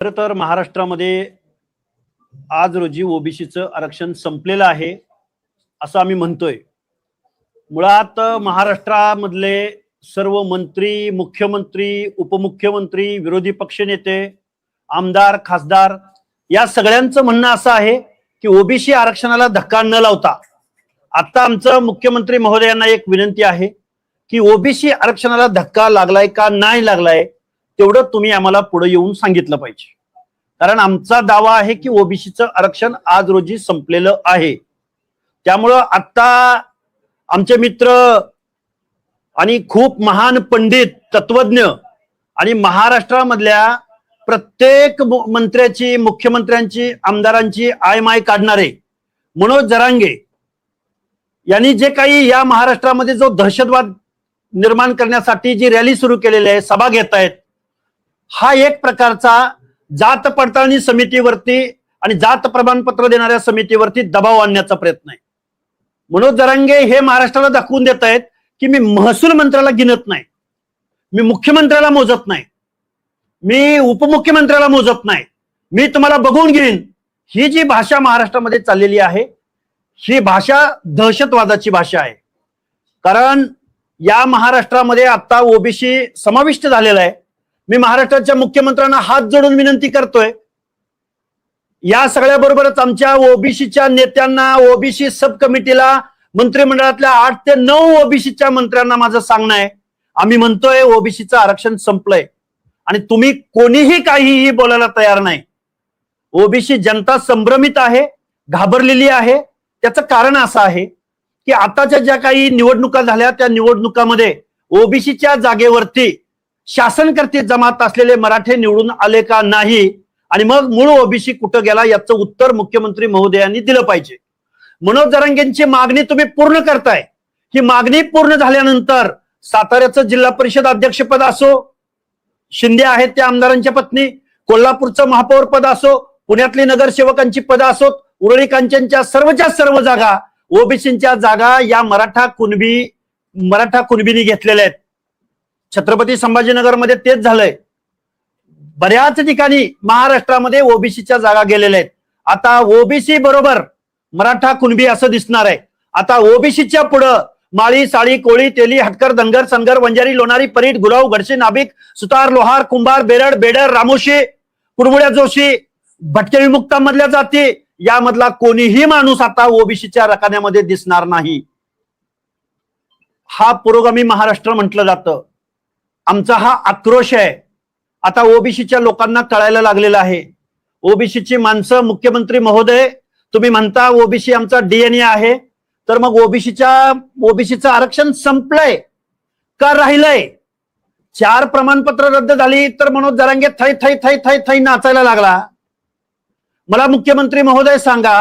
खरं तर महाराष्ट्रामध्ये आज रोजी ओबीसीचं आरक्षण संपलेलं आहे असं आम्ही म्हणतोय। मुळात महाराष्ट्रामधले सर्व मंत्री, मुख्यमंत्री, उपमुख्यमंत्री, विरोधी पक्षनेते, आमदार, खासदार या सगळ्यांचं म्हणणं असं आहे की ओबीसी आरक्षणाला धक्का न लावता आता आमचं मुख्यमंत्री महोदयांना एक विनंती आहे की ओबीसी आरक्षणाला धक्का लागलाय का नाही लागलाय तेवढं तुम्ही आम्हाला पुढे येऊन सांगितलं पाहिजे। कारण आमचा दावा आहे की ओबीसीचं आरक्षण आज रोजी संपलेलं आहे। त्यामुळं आता आमचे मित्र आणि खूप महान पंडित, तत्वज्ञ आणि महाराष्ट्रामधल्या प्रत्येक मंत्र्याची, मुख्यमंत्र्यांची, आमदारांची आयमाय काढणारे मनोज जरांगे यांनी जे काही या महाराष्ट्रामध्ये जो दहशतवाद निर्माण करण्यासाठी जी रॅली सुरू केलेली आहे, सभा घेत आहेत, हा एक प्रकारचा जात पडताळणी समितीवरती आणि जात प्रमाणपत्र देणाऱ्या समितीवरती दबाव आणण्याचा प्रयत्न आहे। मनोज जरांगे हे महाराष्ट्राला दाखवून देत आहेत की मी महसूल मंत्र्याला गिनत नाही, मी मुख्यमंत्र्याला मोजत नाही, मी उपमुख्यमंत्र्याला मोजत नाही, मी तुम्हाला बघून घेईन। ही जी भाषा महाराष्ट्रामध्ये चाललेली आहे ही भाषा दहशतवादाची भाषा आहे। कारण या महाराष्ट्रामध्ये आता ओबीसी समाविष्ट झालेला आहे। मी महाराष्ट्राच्या मुख्यमंत्र्यांना हात जोडून विनंती करतोय, या सगळ्याबरोबरच आमच्या ओबीसीच्या नेत्यांना, ओबीसी सब कमिटीला, मंत्रिमंडळातल्या 8 ते 9 ओबीसीच्या मंत्र्यांना माझं सांगणं आहे, आम्ही म्हणतोय ओबीसीचं आरक्षण संपलंय आणि तुम्ही कोणीही काहीही बोलायला तयार नाही। ओबीसी जनता संभ्रमित आहे, घाबरलेली आहे। त्याचं कारण असं आहे की आताच्या ज्या काही निवडणुका झाल्या त्या निवडणुकामध्ये ओबीसीच्या जागेवरती शासनकर्ते जमात असलेले मराठे निवडून आले का नाही आणि मग मूळ ओबीसी कुठं गेला याचं उत्तर मुख्यमंत्री महोदयांनी दिलं पाहिजे। मनोज जरांगेंची मागणी तुम्ही पूर्ण करताय, ही मागणी पूर्ण झाल्यानंतर साताऱ्याचं जिल्हा परिषद अध्यक्षपद असो, शिंदे आहेत त्या आमदारांच्या पत्नी, कोल्हापूरचं महापौर पद असो, पुण्यातली नगरसेवकांची पद असोत, उरळी कांचनच्या सर्व जागा, ओबीसींच्या जागा या मराठा कुणबींनी घेतलेल्या आहेत। छत्रपती संभाजीनगरमध्ये तेच झालंय। बऱ्याच ठिकाणी महाराष्ट्रामध्ये ओबीसीच्या जागा गेलेल्या आहेत। आता ओबीसी बरोबर मराठा कुणबी असं दिसणार आहे। आता ओबीसीच्या पुढं माळी, साळी, कोळी, तेली, हटकर, धनगर, सनगर, वंजारी, लोणारी, परीट, गुलाव, गडसे, नाभिक, सुतार, लोहार, कुंभार, बेरड, बेडर, रामोशी, कुडमुड्या, जोशी, भटके विमुक्तांमधल्या जाती यामधला कोणीही माणूस आता ओबीसीच्या रकान्यामध्ये दिसणार नाही। हा पुरोगामी महाराष्ट्र म्हटलं जातं। आमचा हा आक्रोश आहे। आता ओबीसीच्या लोकांना कळायला लागलेलं आहे। ओबीसीची माणसं, मुख्यमंत्री महोदय तुम्ही म्हणता ओबीसी आमचा डीएनए आहे, तर मग ओबीसीचं आरक्षण संपलंय का राहिलंय? 4 प्रमाणपत्र रद्द झाली तर मनोज जरांगे थै थै थै थै थै नाचायला लागला। मला मुख्यमंत्री महोदय सांगा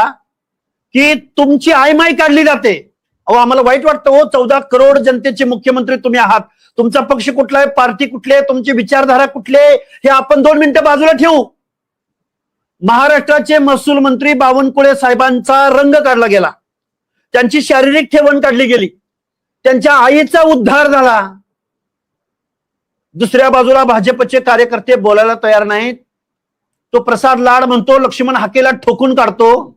की तुमची आयमाय काढली जाते। अहो आम्हाला वाईट वाटतं हो, 14 करोड जनतेचे मुख्यमंत्री तुम्ही आहात। तुमचा पक्ष कुठला आहे, पार्टी कुठली आहे, तुमची विचारधारा कुठली आहे हे आपण 2 मिनिटं बाजूला ठेवू। महाराष्ट्राचे महसूल मंत्री बावनकुळे साहेबांचा रंग काढला गेला, त्यांची शारीरिक ठेवण काढली गेली, त्यांच्या आईचा उद्धार झाला। दुसऱ्या बाजूला भाजपचे कार्यकर्ते बोलायला तयार नाहीत। तो प्रसाद लाड म्हणतो लक्ष्मण हाकेला ठोकून काढतो।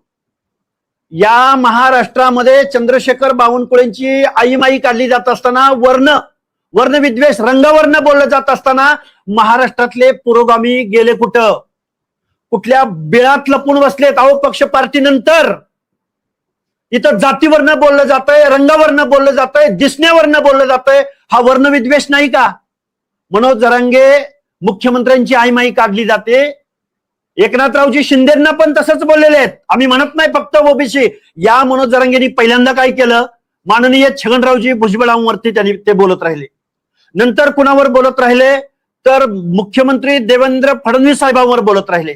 या महाराष्ट्रामध्ये चंद्रशेखर बावनकुळेंची आईमाई काढली जात असताना, वर्णविद्वेष, रंगवर्ण बोललं जात असताना महाराष्ट्रातले पुरोगामी गेले कुठं? कुठल्या बिळात लपून बसलेत? अहो पक्ष पार्टी नंतर इथं जातीवरनं बोललं जातंय, रंगावरनं बोललं जातंय, दिसण्यावरनं बोललं जातंय। हा वर्णविद्वेष नाही का? मनोज जरांगे मुख्यमंत्र्यांची आईमाई काढली जाते। एकनाथरावजी शिंदेंना पण तसंच बोललेले आहेत। आम्ही म्हणत नाही फक्त ओबीसी। या मनोज जरांगेंनी पहिल्यांदा काय केलं, माननीय छगनरावजी भुजबळांवरती ते बोलत राहिले। नंतर कुणावर बोलत राहिले तर मुख्यमंत्री देवेंद्र फडणवीस साहेबांवर बोलत राहिले।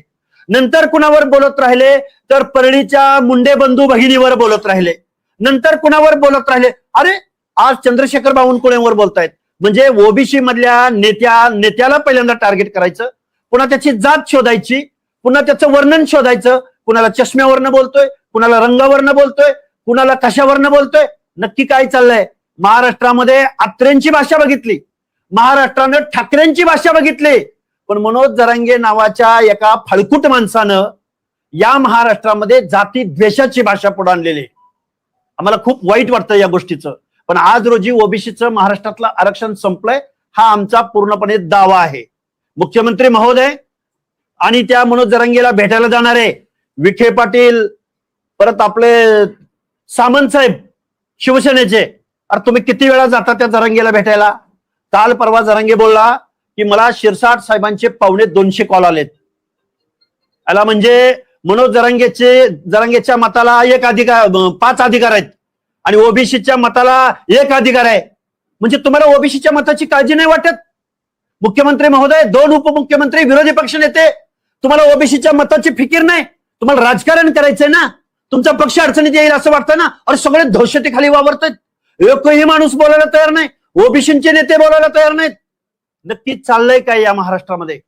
नंतर कुणावर बोलत राहिले तर परळीच्या मुंडे बंधू भगिनीवर बोलत राहिले। नंतर कुणावर बोलत राहिले, अरे आज चंद्रशेखर बावनकुळेंवर बोलतायत। म्हणजे ओबीसी मधल्या नेत्याला पहिल्यांदा टार्गेट करायचं, पुन्हा त्याची जात शोधायची, पुन्हा त्याचं वर्णन शोधायचं। कुणाला चष्म्यावरनं बोलतोय, कुणाला रंगावरनं बोलतोय, कुणाला कशावरनं बोलतोय। नक्की काय चाललंय? महाराष्ट्रामध्ये आत्रेंची भाषा बघितली, महाराष्ट्रानं ठाकरेंची भाषा बघितली, पण मनोज जरांगे नावाच्या एका फळकुट माणसानं या महाराष्ट्रामध्ये जाती द्वेषाची भाषा पुढे आणलेली. आम्हाला खूप वाईट वाटतं या गोष्टीचं. पण आज रोजी ओबीसीचं महाराष्ट्रातलं आरक्षण संपलंय हा आमचा पूर्णपणे दावा आहे. मुख्यमंत्री महोदय आणि त्या मनोज जरांगेला भेटायला जाणारे विखे पाटील, परत आपले सामंत साहेब शिवसेनेचे, अरे तुम्ही किती वेळा जाता त्या जरांगेला भेटायला? काल परवा जरांगे बोलला की मला शिरसाट साहेबांचे 250 कॉल आलेत. याला म्हणजे मनोज जरांगेच्या मताला 5 अधिकार आहेत आणि ओबीसीच्या मताला 1 अधिकार आहे. म्हणजे तुम्हाला ओबीसीच्या मताची काळजी नाही वाटत? मुख्यमंत्री महोदय, 2 उपमुख्यमंत्री, विरोधी पक्ष नेते, तुम्हाला ओबीसीच्या मताची फिकीर नाही? तुम्हाला राजकारण करायचंय ना? तुमचा पक्ष अडचणीत येईल असं वाटतं ना? अरे सगळे दहशतीखाली वावरतात, एकही माणूस बोलायला तयार नाही, ओबीसीचे नेते बोलायला तयार नाहीत. नक्की चाललंय काय या महाराष्ट्रामध्ये?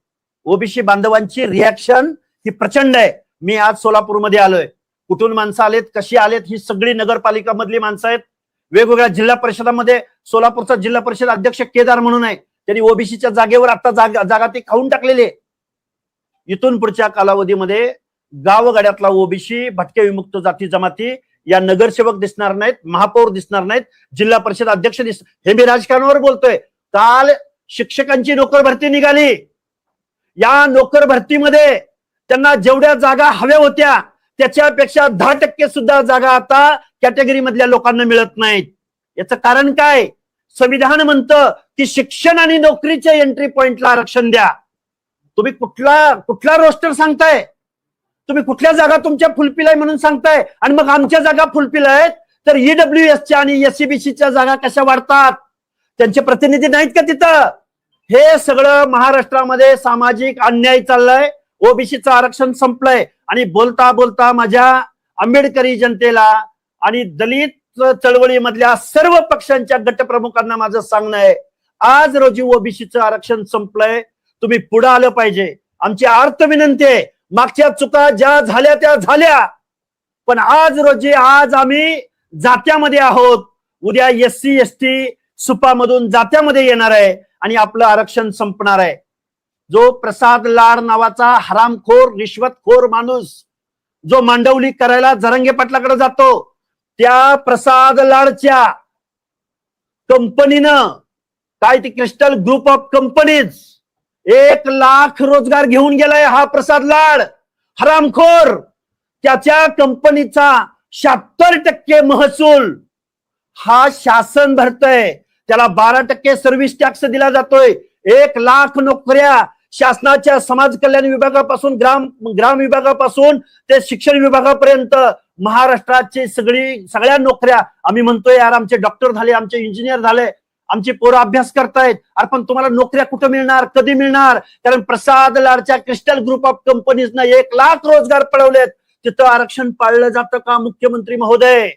ओबीसी बांधवांची रिॲक्शन ही प्रचंड आहे. मी आज सोलापूरमध्ये आलोय. कुठून माणसं आलेत, कशी आलेत, ही सगळी नगरपालिका मधली माणसं आहेत. वेगवेगळ्या जिल्हा परिषदामध्ये सोलापूरचा जिल्हा परिषद अध्यक्ष केदार म्हणून आहे, त्यांनी ओबीसीच्या जागेवर आता जागा ती खाऊन टाकलेली आहे. इथून पुढच्या कालावधीमध्ये गावगाड्यातला ओबीसी, भटके विमुक्त जाती जमाती या नगरसेवक दिसणार नाहीत, महापौर दिसणार नाहीत, जिल्हा परिषद अध्यक्ष हे मी राजकारणावर बोलतोय. काल शिक्षकांची नोकर भरती निघाली. या नोकर भरतीमध्ये त्यांना जेवढ्या जागा हव्या होत्या त्याच्यापेक्षा 10% सुद्धा जागा आता कॅटेगरी मधल्या लोकांना मिळत नाहीत. याचं कारण काय? संविधान म्हणतं की शिक्षण आणि नोकरीच्या एंट्री पॉइंटला आरक्षण द्या. तुम्ही कुठला रोस्टर सांगताय? तुम्ही कुठल्या जागा तुमच्या फुलफिल आहे म्हणून सांगताय आणि मग आमच्या जागा फुलफिल आहेत तर ईडब्ल्यूएसच्या आणि एससीबीसीच्या जागा कशा वाढतात? त्यांचे प्रतिनिधी नाहीत का तिथं? हे सगळं महाराष्ट्रामध्ये सामाजिक अन्याय चाललाय. ओबीसीचं आरक्षण संपलंय आणि बोलता बोलता माझ्या आंबेडकरी जनतेला आणि दलित चळवळीमधल्या सर्व पक्षांच्या गटप्रमुखांना माझं सांगणं आहे, आज रोजी ओबीसीचं आरक्षण संपलंय, तुम्ही पुढे आलं पाहिजे. आमची आर्त विनंती आहे, मागच्या चुका ज्या झाल्या त्या झाल्या, पण आज आम्ही जात्यामध्ये आहोत. उद्या एससी एसटी सुपामधून जात्यामध्ये येणार आहे आणि आपलं आरक्षण संपणार आहे. जो प्रसाद लाड नावाचा हरामखोर रिश्वतखोर माणूस जो मांडवली करायला जरांगे पाटलाकडे जातो, त्या प्रसाद लाडच्या कंपनीनं काय ती crystal group of companies 1 lakh रोजगार घेऊन गेलाय हा प्रसाद लाड हरामखोर. त्याच्या कंपनीचा 76% महसूल हा शासन भरतय. त्याला 12% सर्व्हिस टॅक्स दिला जातोय. 1 लाख नोकऱ्या शासनाच्या समाज कल्याण विभागापासून ग्राम विभागापासून ते शिक्षण विभागापर्यंत महाराष्ट्राची सगळ्या नोकऱ्या आम्ही म्हणतोय यार आमचे डॉक्टर झाले, आमचे इंजिनियर झाले, आमची पोरं अभ्यास करतायत. अरे पण तुम्हाला नोकऱ्या कुठं मिळणार, कधी मिळणार? कारण प्रसाद लाडच्या क्रिस्टल ग्रुप ऑफ कंपनीजनं 1 लाख रोजगार पळवलेत. तिथं आरक्षण पाळलं जातं का? मुख्यमंत्री महोदय,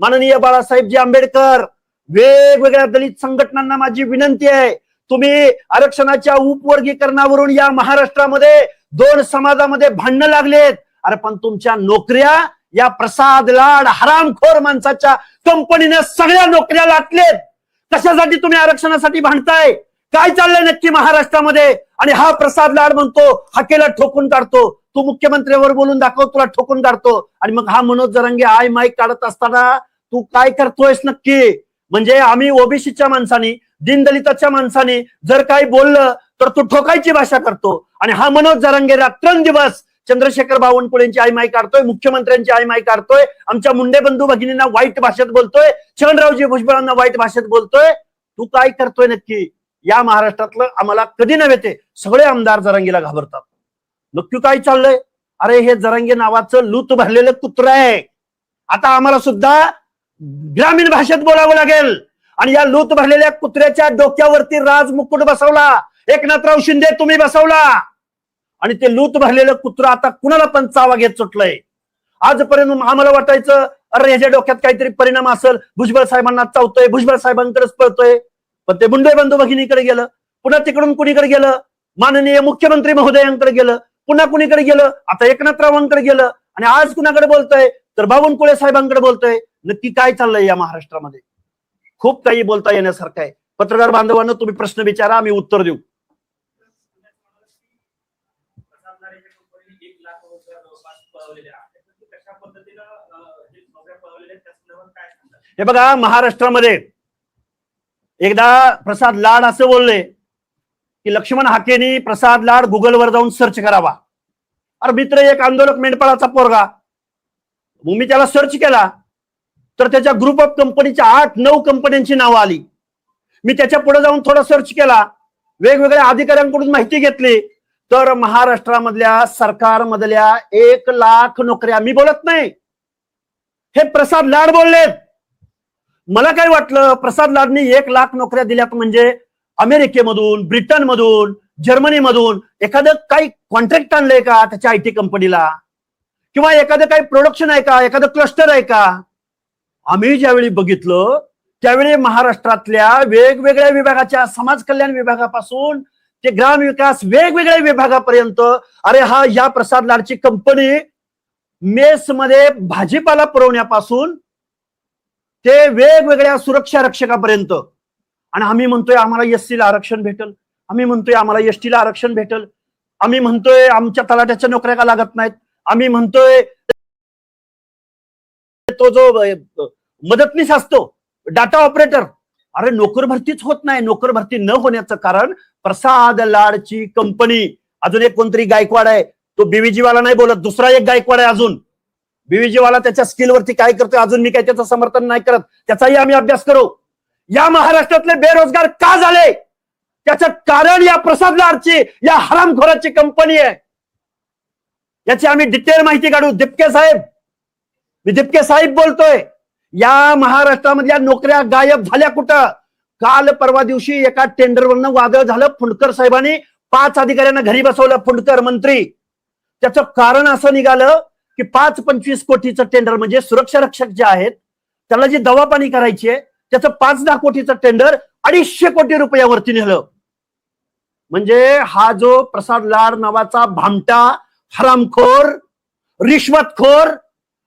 माननीय बाळासाहेबजी आंबेडकर, वेगवेगळ्या दलित संघटनांना माझी विनंती आहे, तुम्ही आरक्षणाच्या उपवर्गीकरणावरून या महाराष्ट्रामध्ये 2 समाजामध्ये भांडणं लागलेत. अरे पण तुमच्या नोकऱ्या या प्रसाद लाड हरामखोर माणसाच्या कंपनीने सगळ्या नोकऱ्या लाटलेत. कशासाठी तुम्ही आरक्षणासाठी भांडताय? काय चाललंय नक्की महाराष्ट्रामध्ये? आणि हा प्रसाद लाड म्हणतो हाकेला ठोकून काढतो, तू मुख्यमंत्र्यावर बोलून दाखव, तुला ठोकून काढतो. आणि मग हा मनोज जरांगे आय माईक काढत असताना तू काय करतोयस नक्की? म्हणजे आम्ही ओबीसीच्या माणसानी, दीनदलिताच्या माणसानी जर काही बोललं तर तू ठोकायची भाषा करतो. आणि हा मनोज जरांगे रात्रंदिवस चंद्रशेखर बावनकुळेंची आई माई काढतोय, मुख्यमंत्र्यांची आई माई काढतोय, आमच्या मुंडे बंधू भगिनींना वाईट भाषेत बोलतोय, छगनरावजी भुजबळांना वाईट भाषेत बोलतोय. तू काय करतोय नक्की? या महाराष्ट्रातलं आम्हाला कधी नव्हे ते सगळे आमदार जरांगीला घाबरतात. नक्की काय चाललंय? अरे हे जरांगे नावाचं लूत भरलेलं कुत्र आहे. आता आम्हाला सुद्धा ग्रामीण भाषेत बोलावं लागेल. आणि या लूत भरलेल्या कुत्र्याच्या डोक्यावरती राज मुकुट बसवला एकनाथराव शिंदे, तुम्ही बसवला. आणि ते लूत भरलेलं कुत्र आता कुणाला पण चावा घेत सुटलंय. आजपर्यंत आम्हाला वाटायचं अरे ह्याच्या डोक्यात काहीतरी परिणाम असेल, भुजबळ साहेबांना चावतोय, भुजबळ साहेबांकडेच पळतोय. पण ते मुंडे बंधू भगिनीकडे गेलं, पुन्हा तिकडून कुणीकडे गेलं, माननीय मुख्यमंत्री महोदयांकडे गेलं, पुन्हा कुणीकडे गेलं, आता एकनाथरावांकडे गेलं, आणि आज कुणाकडे बोलतोय तर बावनकुळे साहेबांकडे बोलतोय. नक्की काय चाललंय या महाराष्ट्रामध्ये? खूप काही बोलता येण्यासारखं आहे. पत्रकार बांधवांनो, तुम्ही प्रश्न विचारा, आम्ही उत्तर देऊ. 1 लाख रोजगार जवळपास पळवलेले आहेत. कशा पद्धतीनं हे नोकऱ्या पळवलेल्या आहेत त्या संदर्भात काय सांगतात? हे बघा, महाराष्ट्रामध्ये एकदा प्रसाद लाड असं बोलले की लक्ष्मण हाकेनी प्रसाद लाड गुगलवर जाऊन सर्च करावा. अरे मित्र, एक आंदोलक मेंढपाळाचा पोरगा, मग मी त्याला सर्च केला तर त्याच्या ग्रुप ऑफ कंपनीच्या 8-9 कंपन्यांची नावं आली. मी त्याच्या पुढे जाऊन थोडा सर्च केला, वेगवेगळ्या अधिकाऱ्यांकडून माहिती घेतली, तर महाराष्ट्रामधल्या सरकारमधल्या 1 लाख नोकऱ्या, मी बोलत नाही, हे प्रसाद लाड बोललेत. मला काय वाटलं, प्रसाद लाडनी 1 लाख नोकऱ्या दिल्यात म्हणजे अमेरिकेमधून, ब्रिटनमधून, जर्मनीमधून एखादं काही कॉन्ट्रॅक्ट आणलंय का त्याच्या आयटी कंपनीला, किंवा एखादं काही प्रोडक्शन आहे का, एखादं क्लस्टर आहे का. आम्ही ज्यावेळी बघितलं त्यावेळी महाराष्ट्रातल्या वेगवेगळ्या विभागाच्या, समाज कल्याण विभागापासून ते ग्रामविकास वेगवेगळ्या विभागापर्यंत, अरे हा या प्रसाद लाडची कंपनी मेसमध्ये भाजीपाला पुरवण्यापासून ते वेगवेगळ्या सुरक्षा रक्षकापर्यंत. आणि आम्ही म्हणतोय आम्हाला एससीला आरक्षण भेटल, आम्ही म्हणतोय आम्हाला एसटीला आरक्षण भेटल, आम्ही म्हणतोय आमच्या तलाट्याच्या नोकऱ्या का लागत नाहीत, आम्ही म्हणतोय तो जो मदतनीस असतो डाटा ऑपरेटर, अरे नोकर भरतीच होत नाही. नोकर भरती न होण्याचं कारण प्रसाद लाडची कंपनी. अजून एक कोणतरी गायकवाड आहे, तो बीव्हीजी वाला नाही बोलत, दुसरा एक गायकवाड आहे अजून. बीव्हीजी वाला त्याच्या स्किलवरती काय करतोय अजून मी काही त्याचं समर्थन नाही करत, त्याचाही आम्ही अभ्यास करू. या महाराष्ट्रातले बेरोजगार का झाले त्याचं कारण या प्रसाद लाडची, या हरामखोराची कंपनी आहे. याची आम्ही डिटेल माहिती काढू. दिपके साहेब, मी दिपके साहेब बोलतोय, या महाराष्ट्रामधल्या नोकऱ्या गायब झाल्या कुठं. काल परवा दिवशी एका टेंडरवरनं वादळ झालं, फुंडकर साहेबांनी 5 अधिकाऱ्यांना घरी बसवलं, फुंडकर मंत्री. त्याचं कारण असं निघालं की 5-25 कोटीचं टेंडर, म्हणजे सुरक्षा रक्षक जे आहेत त्याला जी दवापाणी करायची आहे त्याचं 5-10 कोटीचं टेंडर 250 कोटी रुपयावरती नेलं. म्हणजे हा जो प्रसाद लाड नावाचा भामटा, हरामखोर, रिश्वतखोर,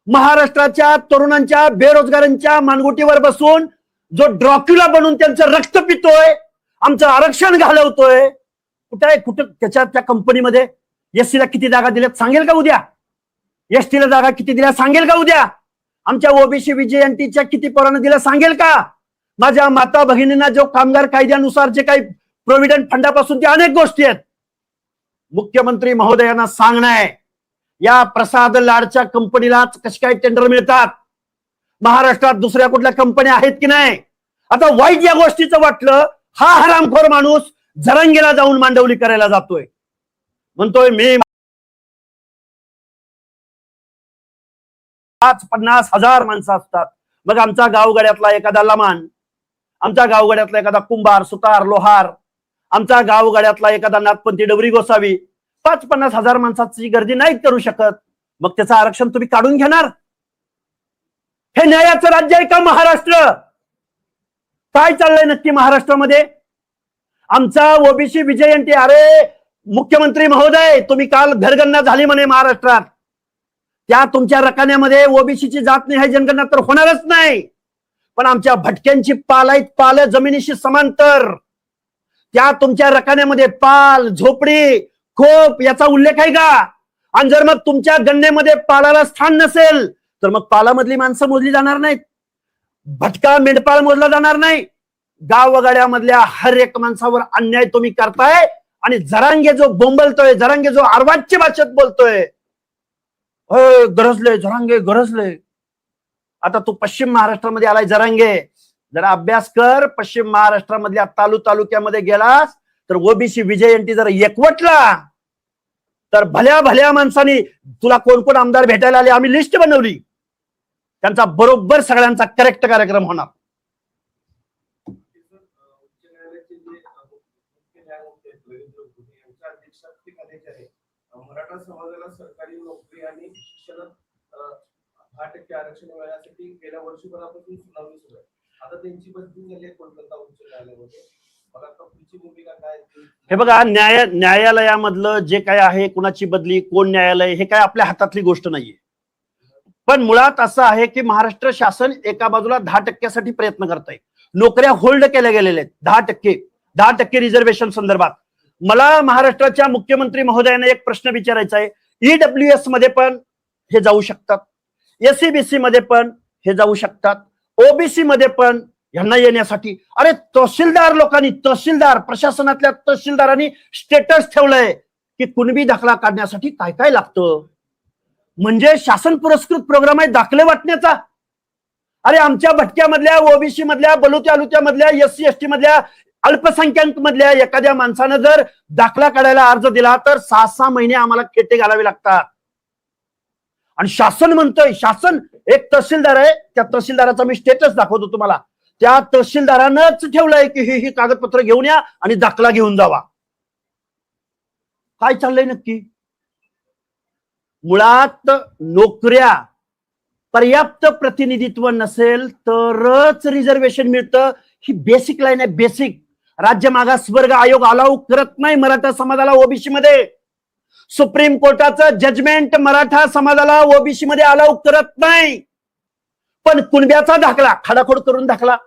महाराष्ट्राच्या तरुणांच्या, बेरोजगारांच्या मानगुटीवर बसून जो ड्रॉक्युला बनून त्यांचं रक्त पितोय, आमचं आरक्षण घालवतोय, कुठं आहे, कुठं त्याच्या त्या कंपनीमध्ये एससीला किती जागा दिल्यात सांगेल का उद्या, एसटीला जागा किती दिल्या सांगेल का उद्या, आमच्या ओबीसी विजयंतीच्या किती पोरांना दिल्या सांगेल का, माझ्या माता भगिनींना जो कामगार कायद्यानुसार जे काही प्रोव्हिडंट फंडापासून ते अनेक गोष्टी आहेत. मुख्यमंत्री महोदयांना सांगणं आहे, या प्रसाद लाडच्या कंपनीलाच कशी काय टेंडर मिळतात, महाराष्ट्रात दुसऱ्या कुठल्या कंपन्या आहेत की नाही. आता वाईट या गोष्टीचं वाटलं, हा हरामखोर माणूस जरांगेला जाऊन मांडवली करायला जातोय, म्हणतोय मी 50 हजार माणसं असतात. मग आमचा गावगाड्यातला एखादा लमान, आमच्या गावगाड्यातला एखादा कुंभार, सुतार, लोहार, आमच्या गावगाड्यातला एखादा नाथपंथी, डवरी गोसावी 50 हजार माणसाची गर्दी नाही करू शकत. मग त्याचं आरक्षण तुम्ही काढून घेणार. हे न्यायाचं राज्य आहे का महाराष्ट्र? काय चाललंय नक्की महाराष्ट्रामध्ये? आमचा ओबीसी विजयंती, अरे मुख्यमंत्री महोदय तुम्ही काल घरगणना झाली म्हणे महाराष्ट्रात, त्या तुमच्या रकान्यामध्ये ओबीसीची जात निहाय जनगणना तर होणारच नाही, पण आमच्या भटक्यांची पाल आहेत, पाल जमिनीशी समांतर, त्या तुमच्या रकान्यामध्ये पाल, झोपडी, खोप याचा उल्लेख आहे का? आणि जर मग तुमच्या गणनेमध्ये पालाला स्थान नसेल तर मग पालामधली माणसं मोजली जाणार नाहीत, भटका मेंढपाळ मोजला जाणार नाही. गावगाड्यामधल्या हर एक माणसावर अन्याय तुम्ही करताय. आणि जरांगे जो बोंबलतोय, जरांगे जो अर्वाच्य भाषेत बोलतोय, गरजले जरांगे गरजले. आता तू पश्चिम महाराष्ट्रामध्ये आलाय जरांगे, जरा अभ्यास कर. पश्चिम महाराष्ट्रामधल्या तालुक्यामध्ये गेलास तर ओबीसी विजयंती जर एकवटला तर भल्या भल्या माणसांनी तुला कोण कोण आमदार भेटायला आले आम्ही लिस्ट बनवली, त्यांचा बरोबर सगळ्यांचा करेक्ट कार्यक्रम होणार. मराठा समाजाला सरकारी नोकरी आणि शिक्षणात 10% आरक्षण मिळण्यासाठी गेल्या वर्षभरापासून सुनावणी सुरू आहे. आता त्यांची बदली झाली आहे कोलकाता उच्च न्यायालयामध्ये. मला आता पुढची भूमिका काय? हे बघा, न्यायालयामधलं जे काय आहे, कुणाची बदली, कोण न्यायालय, हे काय आपल्या हातातली गोष्ट नाहीये. पण मुळात असं आहे की महाराष्ट्र शासन एका बाजूला 10% प्रयत्न करत आहे. नोकऱ्या होल्ड केल्या गेलेल्या आहेत 10% रिझर्वेशन संदर्भात. मला महाराष्ट्राच्या मुख्यमंत्री महोदयांना एक प्रश्न विचारायचा आहे EWS मध्ये पण हे जाऊ शकतात, SCBC मध्ये पण हे जाऊ शकतात, OBC मध्ये पण यांना येण्यासाठी अरे तहसीलदार लोकांनी, तहसीलदार प्रशासनातल्या तहसीलदारांनी स्टेटस ठेवलंय की कुणबी दाखला काढण्यासाठी काय काय लागतं. म्हणजे शासन पुरस्कृत प्रोग्राम आहे दाखले वाटण्याचा. अरे आमच्या भटक्यामधल्या, OBC मधल्या, बलुत्या अलुत्या मधल्या, SC ST मधल्या, अल्पसंख्याक मधल्या एखाद्या माणसानं जर दाखला काढायला अर्ज दिला तर 6-6 महिने आम्हाला खेटे घालावे लागतात. आणि शासन म्हणतोय, शासन एक तहसीलदार आहे, त्या तहसीलदाराचा मी स्टेटस दाखवतो तुम्हाला. त्या तहसीलदारानंच ठेवलंय की ही कागदपत्र घेऊन या आणि दाखला घेऊन जावा. काय चाललंय नक्की? मुळात नोकऱ्या पर्याप्त प्रतिनिधित्व नसेल तरच रिझर्वेशन मिळतं. ही बेसिक लाईन आहे, बेसिक. राज्य मागासवर्ग आयोग अलाउ करत नाही मराठा समाजाला OBC मध्ये. सुप्रीम कोर्टाचं जजमेंट मराठा समाजाला OBC मध्ये अलाउ करत नाही. पण कुणब्याचा दाखला खाडाखोड करून दाखला,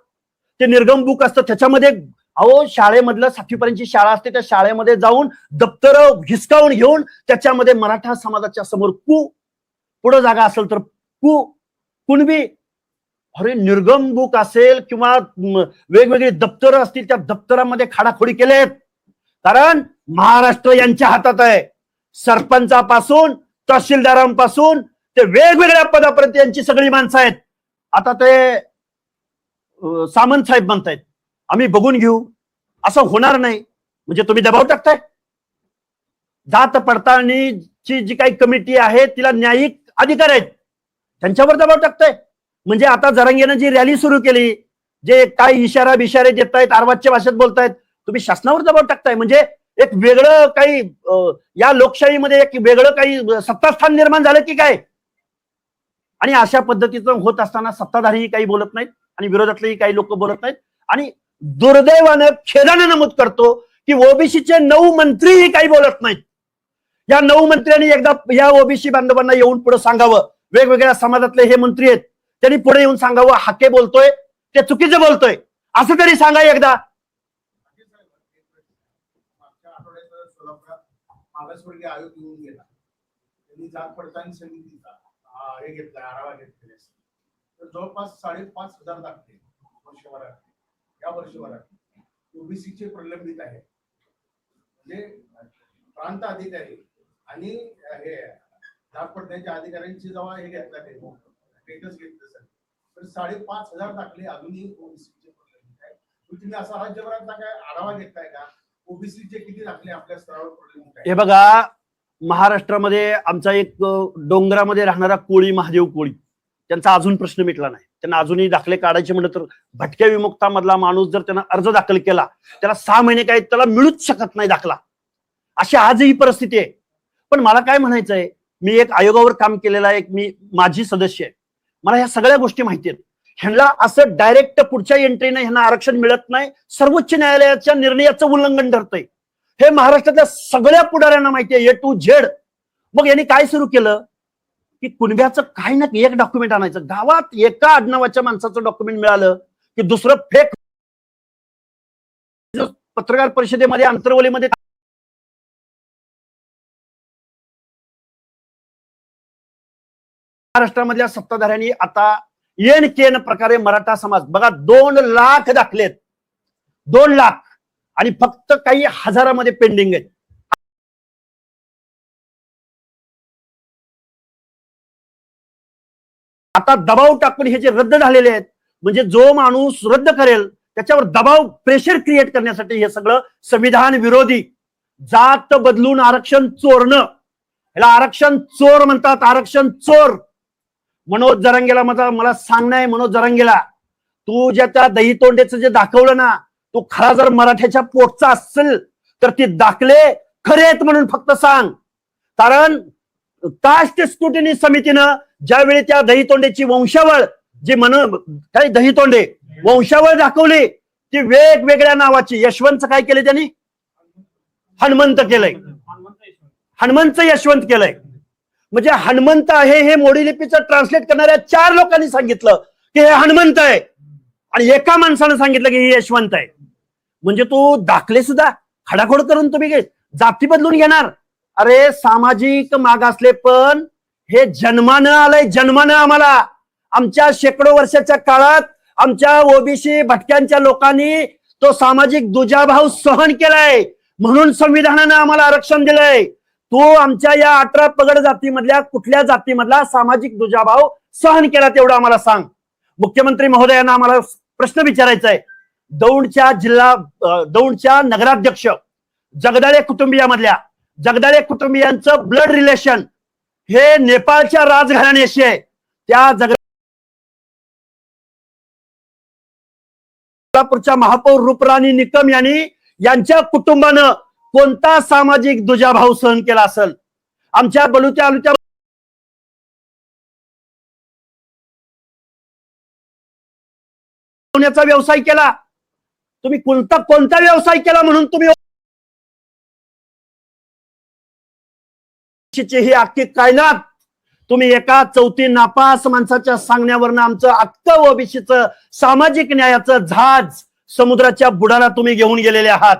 ते निर्गम बुक असतं त्याच्यामध्ये, अहो शाळेमधलं 7वी पर्यंतची शाळा असते, त्या शाळेमध्ये जाऊन दप्तर हिसकावून घेऊन त्याच्यामध्ये मराठा समाजाच्या समोर पुढे जागा असेल तर कुणबी. अरे निर्गम बुक असेल किंवा वेगवेगळी दप्तर असतील, त्या दप्तरामध्ये खाडाखोडी केलेत. कारण महाराष्ट्र यांच्या हातात आहे. सरपंचापासून तहसीलदारांपासून ते वेगवेगळ्या पदापर्यंत यांची सगळी माणसं आहेत. आता ते सामंत साहेब म्हणतायत आम्ही बघून घेऊ. असं होणार नाही. म्हणजे तुम्ही दबाव टाकताय. जात पडताळणीची जी काही कमिटी आहे तिला न्यायिक अधिकार आहेत, त्यांच्यावर दबाव टाकताय. म्हणजे आता जरांगेनं जी रॅली सुरू केली, जे काही इशारा बिशारे देत आहेत, अर्वाच्य भाषेत बोलतायत, तुम्ही शासनावर दबाव टाकताय. म्हणजे एक वेगळं काही या लोकशाहीमध्ये एक वेगळं काही सत्तास्थान निर्माण झालं की काय? आणि अशा पद्धतीचं होत असताना सत्ताधारीही काही बोलत नाहीत आणि विरोधातलेही काही लोक बोलत नाहीत. आणि दुर्दैवानं खेदानं नमूद करतो की OBCचे 9 मंत्रीही काही बोलत नाहीत. या 9 मंत्र्यांनी एकदा या OBC बांधवांना येऊन पुढे सांगावं. वेगवेगळ्या समाजातले हे मंत्री आहेत, त्यांनी पुढे येऊन सांगावं हाके बोलतोय ते चुकीचं बोलतोय असं तरी सांगा एकदा. मागासवर्गीय आयोग येऊन गेला, त्यांनी जात पडताळणी समितीचा हे घेतला, आढावा घेतलेला. तर जवळपास 5,500 दाखले वर्षभरात, या वर्षभरात OBCचे प्रलंबित आहे. म्हणजे प्रांत अधिकारी आणि हे जात पडताळणीच्या अधिकाऱ्यांची जेव्हा हे घेतला स्टेटस घेतलं सर, तर 5,500 दाखले अजूनही OBCचे प्रलंबित आहे. तुम्ही असा राज्यभराचा काय आढावा घेताय का? OBCचे किती दाखले आपल्या स्तरावर प्रलंबित आहे? हे बघा, महाराष्ट्रामध्ये आमचा एक डोंगरामध्ये राहणारा कोळी, महादेव कोळी, त्यांचा अजून प्रश्न मिटला नाही. त्यांना अजूनही दाखले काढायचे म्हणलं तर भटक्या विमुक्तामधला माणूस जर त्यांना अर्ज दाखल केला त्याला 6 महिने काही त्याला मिळूच शकत नाही दाखला. अशी आजही परिस्थिती आहे. पण मला काय म्हणायचंय, मी एक आयोगावर काम केलेला एक मी माजी सदस्य आहे, मला ह्या सगळ्या गोष्टी माहिती आहेत. ह्यांना असं डायरेक्ट पुढच्या एंट्रीने ह्यांना आरक्षण मिळत नाही. सर्वोच्च न्यायालयाच्या निर्णयाचं उल्लंघन ठरतंय. हे महाराष्ट्रातल्या सगळ्या पुढाऱ्यांना माहिती आहे, A to Z. मग यांनी काय सुरू केलं की कुणब्याचं काही ना एक डॉक्युमेंट आणायचं. गावात एका आडनावाच्या माणसाचं डॉक्युमेंट मिळालं की दुसरं फेक. पत्रकार परिषदेमध्ये आंतरवलीमध्ये महाराष्ट्रामधल्या सत्ताधाऱ्यांनी आता येन केन प्रकारे मराठा समाज बघा 2 लाख दाखलेत, 2 लाख, आणि फक्त काही हजारामध्ये पेंडिंग आहेत. आता दबाव टाकून हे जे रद्द झालेले आहेत, म्हणजे जो माणूस रद्द करेल त्याच्यावर दबाव, प्रेशर क्रिएट करण्यासाठी हे सगळं संविधान विरोधी, जात बदलून आरक्षण चोरणं, याला आरक्षण चोर म्हणतात. आरक्षण चोर. मनोज जरांगेला मला सांगणं आहे, मनोज जरांगेला, तू ज्या त्या दहीतोंडेचं जे दाखवलं ना, तू खरा जर मराठ्याच्या पोटचा असेल तर ते दाखले खरे आहेत म्हणून फक्त सांग. कारण कास्ट स्क्रुटिनी समितीनं ज्यावेळी त्या दहीतोंडेची वंशावळ जी काही दहीतोंडे वंशावळ दाखवली, ती वेगवेगळ्या नावाची. यशवंतचं काय केलंय त्यांनी? हनुमंत केलंय. हनुमंत यशवंत केलंय. म्हणजे हनुमंत आहे हे मोडी लिपीचं ट्रान्सलेट करणाऱ्या 4 लोकांनी सांगितलं की हे हनुमंत आहे, आणि एका माणसानं सांगितलं की हे यशवंत आहे. म्हणजे तू दाखले सुद्धा खडाखोड करून तुम्ही जाती बदलून घेणार. अरे सामाजिक मागासले पण हे जन्मानं आलंय, जन्मानं आम्हाला. आमच्या शेकडो वर्षाच्या काळात आमच्या ओबीसी भटक्यांच्या लोकांनी तो सामाजिक दुजाभाव सहन केलाय, म्हणून संविधानानं आम्हाला आरक्षण दिलंय. तू आमच्या या 18 पगड जातीमधल्या कुठल्या जातीमधला सामाजिक दुजाभाव सहन केला तेवढं आम्हाला सांग. मुख्यमंत्री महोदयांना आम्हाला प्रश्न विचारायचा आहे. दौंडच्या नगराध्यक्ष जगदाळे कुटुंबियामधल्या जगदाळे कुटुंबियांचं ब्लड रिलेशन हे नेपाळच्या राजघराण्याशी आहे. त्या सोलापूरच्या महापौर रूपराणी निकम यांच्या कुटुंबानं कोणता सामाजिक दुजाभाव सहन केला असेल? आमच्या बलुत्या अलुत्या व्यवसाय केला. तुम्ही कोणता व्यवसाय केला म्हणून तुम्ही ही अख्खी कायनात तुम्ही एका चौथी नापास माणसाच्या सांगण्यावरनं आमचं अख्खं ओबीसीचं सामाजिक न्यायाचं जहाज समुद्राच्या बुडाला तुम्ही घेऊन गेलेले आहात.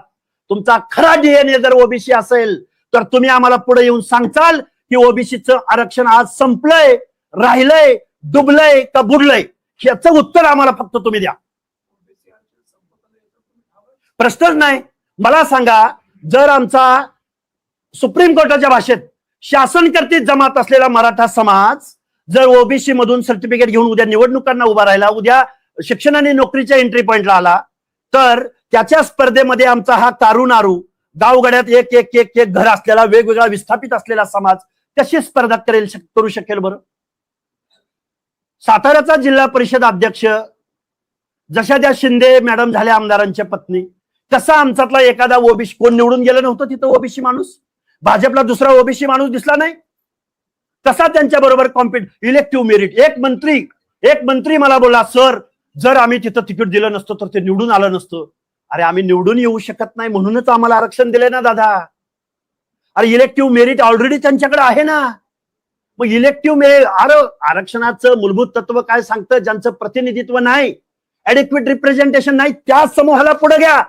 तुमचा खरा डीएनए जर ओबीसी असेल तर तुम्ही आम्हाला पुढे येऊन सांगचाल की ओबीसीचं आरक्षण आज संपलंय, राहिलंय, डुबलंय का बुडलंय? याचं उत्तर आम्हाला फक्त तुम्ही द्या. प्रश्नच नाही. मला सांगा, जर आमचा सुप्रीम कोर्टाच्या भाषेत शासनकर्ती जमात असलेला मराठा समाज जर ओबीसी मधून सर्टिफिकेट घेऊन उद्या निवडणुकांना उभा राहिला, उद्या शिक्षण आणि नोकरीच्या एंट्री पॉइंटला आला, तर त्याच्या स्पर्धेमध्ये आमचा हा तारुणारू गावगड्यात एक एक एक एक घर असलेला वेगवेगळा विस्थापित असलेला समाज कशी स्पर्धा करू शकेल बरं? साताऱ्याचा जिल्हा परिषद अध्यक्ष जशा त्या शिंदे मॅडम झाल्या आमदारांच्या पत्नी, कसा आमच्यातला एखादा ओबीसी कोण निवडून गेलं नव्हतं तिथं ओबीसी माणूस? भाजपला दुसरा ओबीसी माणूस दिसला नाही? कसा त्यांच्या बरोबर इलेक्टिव्ह मेरिट? एक मंत्री मला बोला, सर जर आम्ही तिथं तिकीट दिलं नसतं तर ते निवडून आलं नसतं. अरे आम्ही निवडून येऊ शकत नाही म्हणूनच आम्हाला आरक्षण दिले ना दादा. अरे इलेक्टिव्ह मेरिट ऑलरेडी त्यांच्याकडे आहे ना. मग इलेक्टिव्ह मेरिट, आरक्षणाचं मूलभूत तत्व काय सांगतं? ज्यांचं प्रतिनिधित्व नाही, ऍडिक्वेट रिप्रेझेंटेशन नाही, त्या समूहाला पुढे घ्या.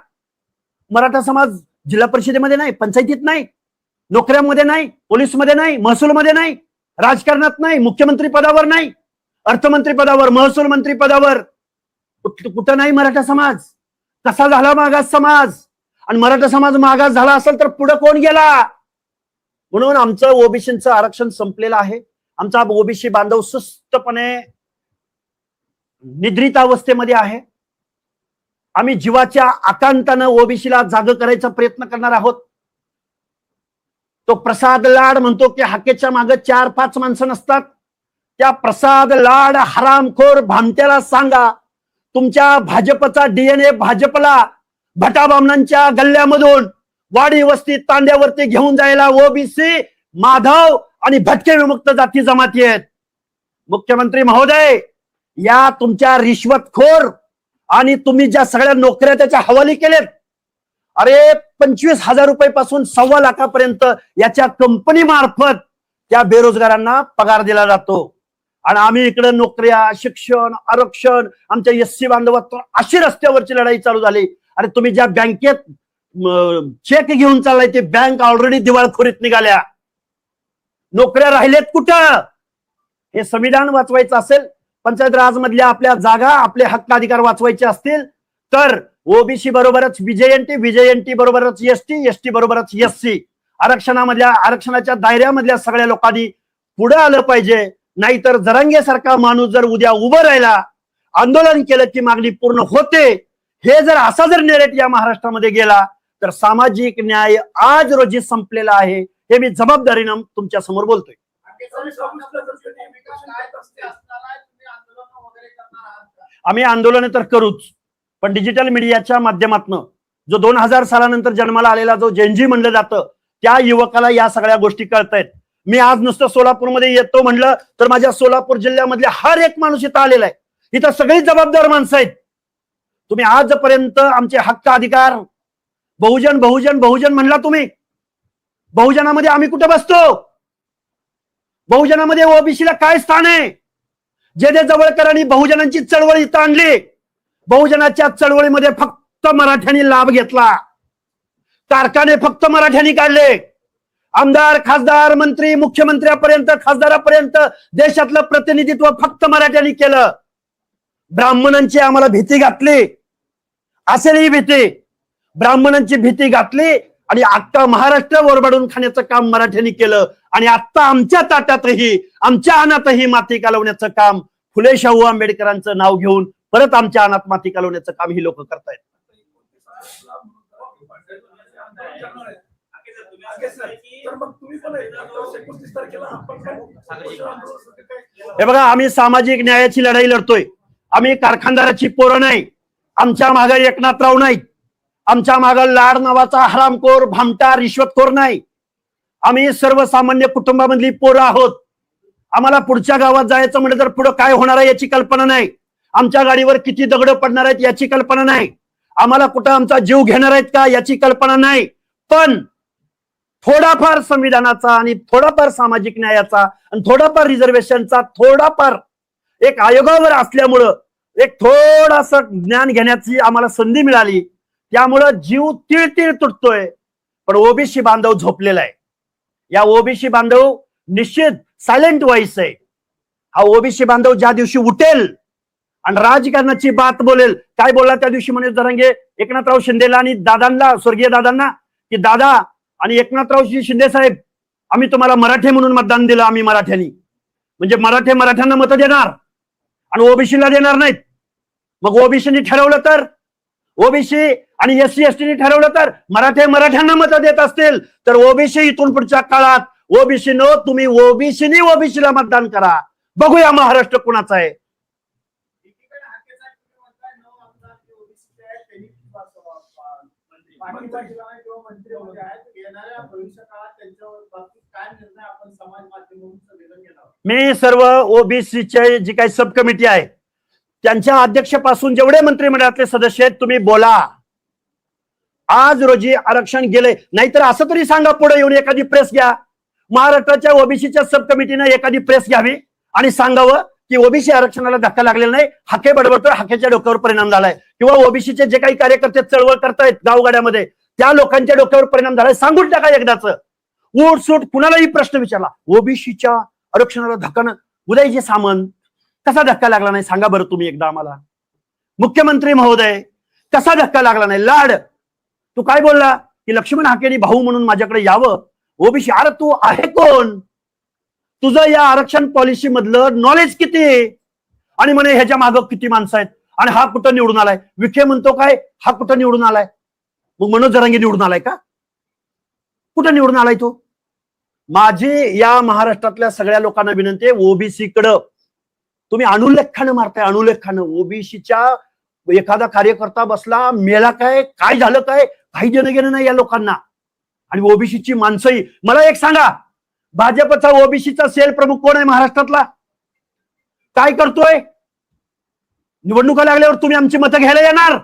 मराठा समाज जिल्हा परिषदेमध्ये नाही, पंचायतीत नाही, नोकऱ्यामध्ये नाही, पोलीसमध्ये नाही, महसूलमध्ये नाही, राजकारणात नाही, मुख्यमंत्री पदावर नाही, अर्थमंत्री पदावर, महसूल मंत्री पदावर कुठं नाही मराठा समाज. कसा झाला मागास समाज? आणि मराठा समाज मागास झाला असेल तर पुढे कोण गेला? म्हणून आमचं ओबीसीचं आरक्षण संपलेलं आहे. आमचा ओबीसी बांधव सुस्तपणे निद्रित अवस्थेमध्ये आहे. आम्ही जीवाच्या आकांतानं ओबीसीला जाग करायचा प्रयत्न करणार आहोत. तो प्रसाद लाड म्हणतो की हाकेच्या मागे 4-5 माणसं नसतात. त्या प्रसाद लाड हरामखोर भामट्याला सांगा, तुमच्या भाजपचा डीएनए भाजपला भटाबामणांच्या गल्ल्यामधून वाडी वस्ती तांड्यावरती घेऊन जायला ओबीसी, माधव आणि भटके विमुक्त जाती जमाती आहेत. मुख्यमंत्री महोदय, या तुमच्या रिश्वतखोर आणि तुम्ही ज्या सगळ्या नोकऱ्या त्याच्या हवाली केलेत, अरे 25,000 रुपयापासून 1.25 लाखापर्यंत याच्या कंपनी मार्फत त्या बेरोजगारांना पगार दिला जातो. आणि आम्ही इकडे नोकऱ्या, शिक्षण, आरक्षण, आमच्या एससी बांधवात अशी रस्त्यावरची लढाई चालू झाली. अरे तुम्ही ज्या बँकेत चेक घेऊन चाललाय ते बँक ऑलरेडी दिवाळखोरीत निघाल्या. नोकऱ्या राहिलेत कुठं? हे संविधान वाचवायचं असेल, पंचायत राज मधल्या आपल्या जागा, आपले हक्क अधिकार वाचवायचे असतील तर ओबीसी बरोबरच व्हीजेएनटी बरोबरच एसटी बरोबरच एससी, आरक्षणाच्या दायऱ्यामधल्या सगळ्या लोकांनी पुढे आलं पाहिजे. नाहीतर जरांगे सारखा माणूस जर उद्या उभं राहिला, आंदोलन केलं की मागणी पूर्ण होते, हे जर असा जर नेरेट या महाराष्ट्रामध्ये गेला तर सामाजिक न्याय आज रोजी संपलेला आहे. हे मी जबाबदारीनं तुमच्या समोर बोलतोय. आम्ही आंदोलन तर करूच, पण डिजिटल मीडियाच्या माध्यमातून जो 2000 सालानंतर जन्माला आलेला जो जेनजी म्हणलं जातं त्या युवकाला या सगळ्या गोष्टी कळतायत. मी आज नुसतं सोलापूरमध्ये येतो म्हणलं तर माझ्या सोलापूर जिल्ह्यामधले हर एक माणूस इथं आलेला आहे. इथं सगळी जबाबदार माणसं आहेत. तुम्ही आजपर्यंत आमचे हक्क अधिकार बहुजन बहुजन बहुजन म्हणला तुम्ही. बहुजनामध्ये आम्ही कुठे बसतो? बहुजनामध्ये ओबीसीला काय स्थान आहे? जे जवळकरांनी बहुजनांची चळवळ इथं आणली, बहुजनाच्या चळवळीमध्ये फक्त मराठ्यांनी लाभ घेतला, कारखाने फक्त मराठ्यांनी काढले. आमदार, खासदार, मंत्री, मुख्यमंत्र्यापर्यंत, खासदारापर्यंत देशातलं प्रतिनिधित्व फक्त मराठ्यांनी केलं. ब्राह्मणांची आम्हाला भीती घातली, असेल ही भीती, ब्राह्मणांची भीती घातली आणि अख्खा महाराष्ट्र ओरबाडून खाण्याचं काम मराठ्यांनी केलं. आणि आता आमच्या ताटातही, आमच्या अनातही माती कालवण्याचं काम फुले शाहू आंबेडकरांचं नाव घेऊन परत आमच्या अनात माती कालवण्याचं काम ही लोक करतायत. हे बघा, आम्ही सामाजिक न्यायाची लढाई लढतोय. आम्ही कारखानदाराची पोरं नाही. आमच्या मागे एकनाथराव नाही. आमच्या मागे लाड नावाचा हरामखोर, भामटा, रिश्वतखोर नाही. आम्ही सर्वसामान्य कुटुंबामधली पोरं आहोत. आम्हाला पुढच्या गावात जायचं म्हणजे तर पुढे काय होणार आहे याची कल्पना नाही. आमच्या गाडीवर किती दगड पडणार आहेत याची कल्पना नाही. आम्हाला कुठं आमचा जीव घेणार आहेत का याची कल्पना नाही. पण थोडाफार संविधानाचा आणि थोडाफार सामाजिक न्यायाचा आणि थोडाफार रिझर्वेशनचा थोडाफार एक आयोगावर असल्यामुळं एक थोडासा ज्ञान घेण्याची आम्हाला संधी मिळाली. त्यामुळं जीव तिळतिळ तुटतोय. पण ओबीसी बांधव झोपलेला आहे. या ओबीसी बांधव निश्चित सायलेंट व्हॉइस आहे. हा ओबीसी बांधव ज्या दिवशी उठेल आणि राजकारणाची बात बोलेल, काय बोलला त्या दिवशी मनोज जरांगे एकनाथराव शिंदेला आणि दादांना, स्वर्गीय दादांना, की दादा आणि एकनाथराव शिंदे साहेब, आम्ही तुम्हाला मराठे म्हणून मतदान दिलं, आम्ही मराठ्यांनी, म्हणजे मराठे मराठ्यांना मतं देणार आणि ओबीसीला देणार नाहीत. मग ओबीसीनी ठरवलं तर, ओबीसी आणि एससी एसटीने ठरवलं तर मराठे मराठ्यांना मतं देत असतील तर ओबीसी इथून पुढच्या काळात ओबीसीनं, तुम्ही ओबीसीनी ओबीसीला मतदान करा. बघूया महाराष्ट्र कुणाचा आहे. मी सर्व ओबीसीचे जी काही सब कमिटी आहे त्यांच्या अध्यक्षपासून जेवढे मंत्रिमंडळातले सदस्य आहेत तुम्ही बोला. आज रोजी आरक्षण गेले, नाहीतर असं तरी सांगा, पुढे येऊन एखादी प्रेस घ्या. महाराष्ट्राच्या ओबीसीच्या सब कमिटीने एखादी प्रेस घ्यावी आणि सांगावं की ओबीसी आरक्षणाला धक्का लागलेला नाही, हाके बडबडतोय, हाकेच्या डोक्यावर परिणाम झालाय, किंवा ओबीसीचे जे काही कार्यकर्ते चळवळ करतायत गावगाड्यामध्ये त्या लोकांच्या डोक्यावर परिणाम झालाय, सांगून टाका एकदाच. उठसूट कुणालाही प्रश्न विचारला, ओबीसीच्या आरक्षणाला धक्का न, उदयजी सामंत कसा धक्का लागला नाही सांगा बरं तुम्ही एकदा आम्हाला. मुख्यमंत्री महोदय कसा धक्का लागला नाही. लाड तू काय बोलला की लक्ष्मण हाकेनी भाऊ म्हणून माझ्याकडे यावं. ओबीसी, अरे तू आहे कोण? तुझं या आरक्षण पॉलिसी मधलं नॉलेज किती? आणि म्हणे ह्याच्या मागं किती माणसं आहेत आणि हा कुठं निवडून आलाय. विखे म्हणतो काय हा कुठं निवडून आलाय? मग मनोज जरांगे निवडून आलाय का? कुठं निवडून आलाय तो? माझी या महाराष्ट्रातल्या सगळ्या लोकांना विनंती आहे, ओबीसी कडं तुम्ही अनुलेखानं मारताय, अनुलेखानं. ओबीसीच्या एखादा कार्यकर्ता बसला, मेला काय, काय झालं काय, काही देणं घेणं नाही या लोकांना. आणि ओबीसीची माणसंही, मला एक सांगा, भाजपचा ओबीसीचा सेल प्रमुख कोण आहे महाराष्ट्रातला? काय करतोय? निवडणुका लागल्यावर तुम्ही आमची मतं घ्यायला येणार?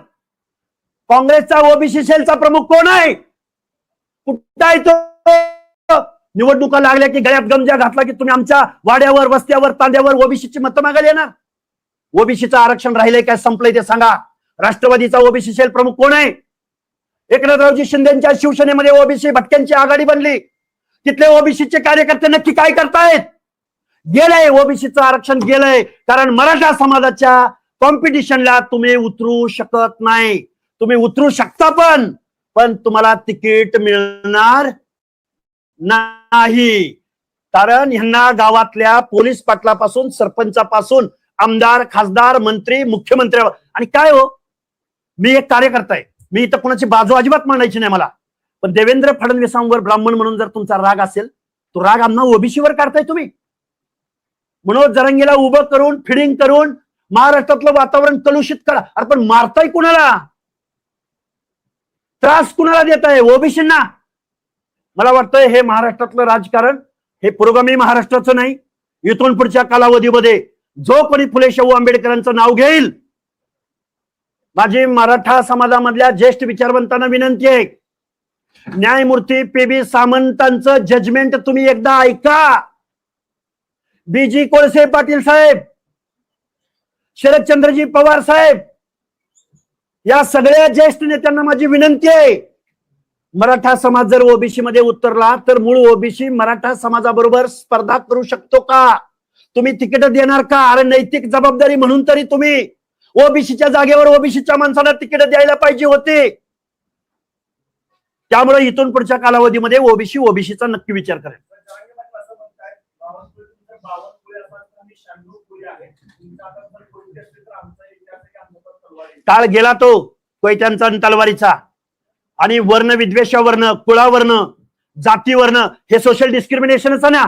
काँग्रेसचा ओबीसी सेलचा प्रमुख कोण आहे? कुठं आहे तो? निवडणुका लागल्या की गळ्यात गमजा घातला की तुम्ही आमच्या वाड्यावर, वस्त्यावर, तांड्यावर ओबीसीची मतं मागायला येणार? ओबीसीचं आरक्षण राहिलंय काय, संपलंय ते सांगा. राष्ट्रवादीचा ओबीसी सेल प्रमुख कोण आहे? एकनाथरावजी शिंदेच्या शिवसेनेमध्ये ओबीसी भटक्यांची आघाडी बनली. तिथले ओबीसीचे कार्यकर्ते नक्की काय करतायत? गेलंय ओबीसीचं आरक्षण गेलंय, कारण मराठा समाजाच्या कॉम्पिटिशनला तुम्ही उतरू शकत नाही. तुम्ही उतरू शकता पण तुम्हाला तिकीट मिळणार नाही. कारण ह्यांना गावातल्या पोलीस पाटलापासून, सरपंचापासून, आमदार, खासदार, मंत्री, मुख्यमंत्री, आणि काय हो, मी एक कार्यकर्ता आहे, मी इथं कोणाची बाजू अजिबात मांडायची नाही मला. पण देवेंद्र फडणवीसांवर ब्राह्मण म्हणून जर तुमचा राग असेल, तो राग आम्हाला ओबीसीवर काढताय तुम्ही. मनोज जरांगेला उभं करून, फिडिंग करून महाराष्ट्रातलं वातावरण कलुषित करा. अरे पण मारताय कुणाला? त्रास कुणाला देताय? ओबीसींना. मला वाटतंय हे महाराष्ट्रातलं राजकारण हे पुरोगामी महाराष्ट्राचं नाही. इथून पुढच्या कालावधीमध्ये जो कोणी फुले शाहू आंबेडकरांचं नाव घेईल, माझी मराठा समाजामधल्या ज्येष्ठ विचारवंतांना विनंती आहे, न्यायमूर्ती पी.बी. सामंतांचं जजमेंट तुम्ही एकदा ऐका. बी.जी. कोळसे पाटील साहेब, शरदचंद्रजी पवार साहेब, या सगळ्या ज्येष्ठ नेत्यांना माझी विनंती आहे, मराठा समाज जर ओबीसी मध्ये उतरला तर मूळ ओबीसी मराठा समाजाबरोबर स्पर्धा करू शकतो का? तुम्ही तिकीट देणार का? अरे नैतिक जबाबदारी म्हणून तरी तुम्ही ओबीसीच्या जागेवर ओबीसीच्या माणसाला तिकीट द्यायला पाहिजे होते. त्यामुळे इथून पुढच्या कालावधीमध्ये ओबीसीचा नक्की विचार करेल. काळ गेला तो कोयत्यांचा आणि तलवारीचा, आणि वर्ण विद्वेषावर्ण, कुळावर्ण, जातीवर्ण हे सोशल डिस्क्रिमिनेशनच आहे ना,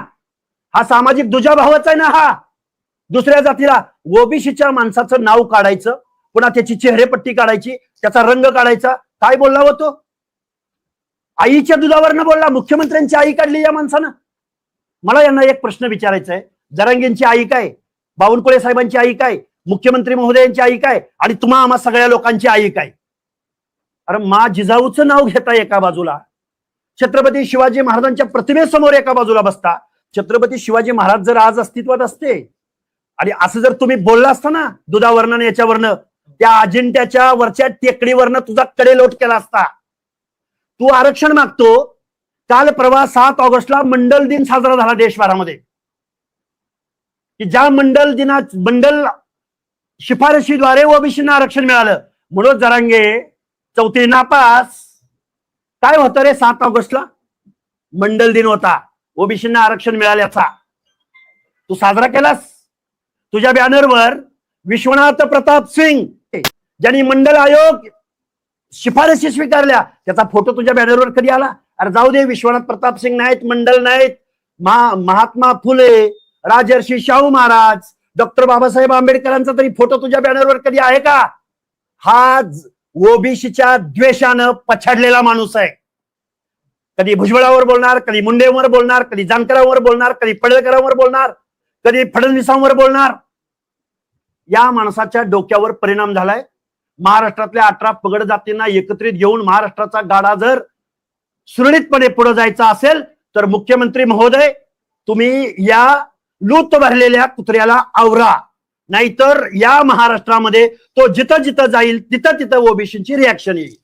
हा सामाजिक दुजाभावच आहे ना. हा दुसऱ्या जातीला ओबीसीच्या माणसाचं नाव काढायचं, पुन्हा त्याची चेहरेपट्टी काढायची, त्याचा रंग काढायचा. काय बोलला होतो? आईच्या दुधावरनं बोलला. मुख्यमंत्र्यांची आई काढली या माणसानं. मला यांना एक प्रश्न विचारायचा आहे, जरांगेंची आई काय, बावनकुळे साहेबांची आई काय, मुख्यमंत्री महोदयांची आई काय, आणि तुम्हा आम्हा सगळ्या लोकांची आई काय? अरे मा जिजाऊचं नाव घेता एका बाजूला, छत्रपती शिवाजी महाराजांच्या प्रतिमेसमोर एका बाजूला बसता. छत्रपती शिवाजी महाराज जर आज अस्तित्वात असते आणि असं जर तुम्ही बोलला असता ना दुधावरनं याच्यावरनं, त्या अजिंठ्याच्या वरच्या टेकडीवरनं तुझा कडेलोट केला असता. तू आरक्षण मागतो. काल परवा 7 ऑगस्टला मंडल दिन साजरा झाला देशभरामध्ये, की ज्या मंडल शिफारशीद्वारे ओबीसींना आरक्षण मिळालं. म्हणून जरांगे चौथी नापास. काय होतं रे 7 ऑगस्टला? मंडल दिन होता, ओबीसींना आरक्षण मिळाल्याचा तू साजरा केलास. तुझ्या बॅनरवर विश्वनाथ प्रताप सिंग, ज्यांनी मंडल आयोग शिफारशी स्वीकारल्या, त्याचा फोटो तुझ्या बॅनरवर कधी आला? अरे जाऊ दे, विश्वनाथ प्रताप सिंग नाहीत, मंडल नाहीत, महात्मा फुले, राजर्षी शाहू महाराज, डॉक्टर बाबासाहेब आंबेडकरांचा तरी फोटो तुझ्या बॅनरवर कधी आहे का? हा ओबीसीच्या द्वेषानं पछाडलेला माणूस आहे. कधी भुजबळावर बोलणार, कधी मुंडेवर बोलणार, कधी जानकरांवर बोलणार, कधी पडळकरांवर बोलणार, कधी फडणवीसांवर बोलणार. या माणसाच्या डोक्यावर परिणाम झालाय. महाराष्ट्रातल्या 18 पगड जातींना एकत्रित घेऊन महाराष्ट्राचा गाडा जर सुरळीतपणे पुढे जायचा असेल तर मुख्यमंत्री महोदय तुम्ही या लूट भरलेल्या कुत्र्याला आवरा, नाहीतर या महाराष्ट्रामध्ये तो जिथं जिथं जाईल तिथं तिथं ओबीसीची रिॲक्शन येईल.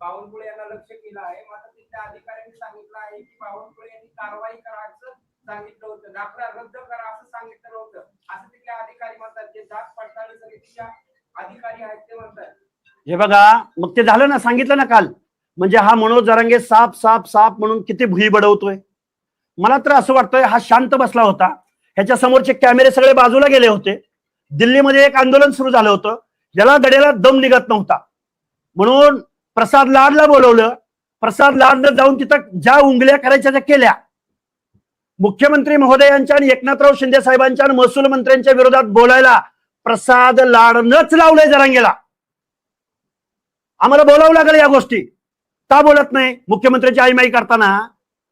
बावनकुळे यांना लक्ष केलं आहे, मात्र तिथल्या अधिकाऱ्यांनी सांगितलं आहे की बावनकुळे यांनी कारवाई करायचं सांगितलं होतं, दाखला रद्द करा असं सांगितलं होतं, असं तिथले अधिकारी म्हणतात. जे जात पडताळणी समितीच्या अधिकारी आहेत ते म्हणतात. हे बघा, मग ते झालं ना, सांगितलं ना काल. म्हणजे हा मनोज जरांगे साप साप साप म्हणून किती भुई बडवतोय. मला तर असं वाटतंय हा शांत बसला होता, ह्याच्या समोरचे कॅमेरे सगळे बाजूला गेले होते. दिल्लीमध्ये एक आंदोलन सुरू झालं होतं, ज्याला गड्याला दम निघत नव्हता, म्हणून प्रसाद लाडला बोलवलं. प्रसाद लाडनं जाऊन तिथं ज्या उंगल्या करायच्या त्या केल्या. मुख्यमंत्री महोदयांच्या आणि एकनाथराव शिंदे साहेबांच्या आणि महसूल मंत्र्यांच्या विरोधात बोलायला प्रसाद लाडनंच लावलंय जरांगेला. आम्हाला बोलावं लागलं या गोष्टी. का बोलत नाही? मुख्यमंत्र्यांची आईमाई करताना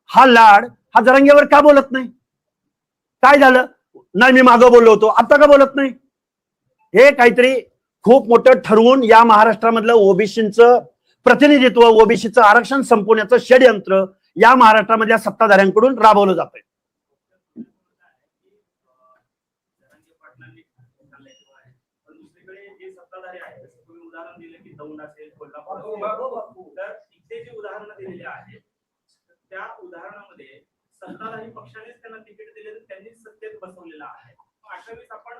हा लाड हा जरांगेवर का बोलत नाही? काय झालं? नाही मी मागं बोललो होतो, आता का बोलत नाही? हे काहीतरी खूप मोठं ठरवून या महाराष्ट्रामधलं ओबीसीचं प्रतिनिधित्व, ओबीसीचं आरक्षण संपवण्याचं षडयंत्र या महाराष्ट्रामधल्या सत्ताधाऱ्यांकडून राबवलं जातंय. उदाहरण दिलं की दौंड असेल, कोल्हापूर, तर इथे जी उदाहरणं दिलेली आहेत त्या उदाहरणामध्ये सत्ताधारी पक्षानेच त्यांना तिकीट दिले, त्यांनी सत्तेत बसवलेला आहे. 28 आपण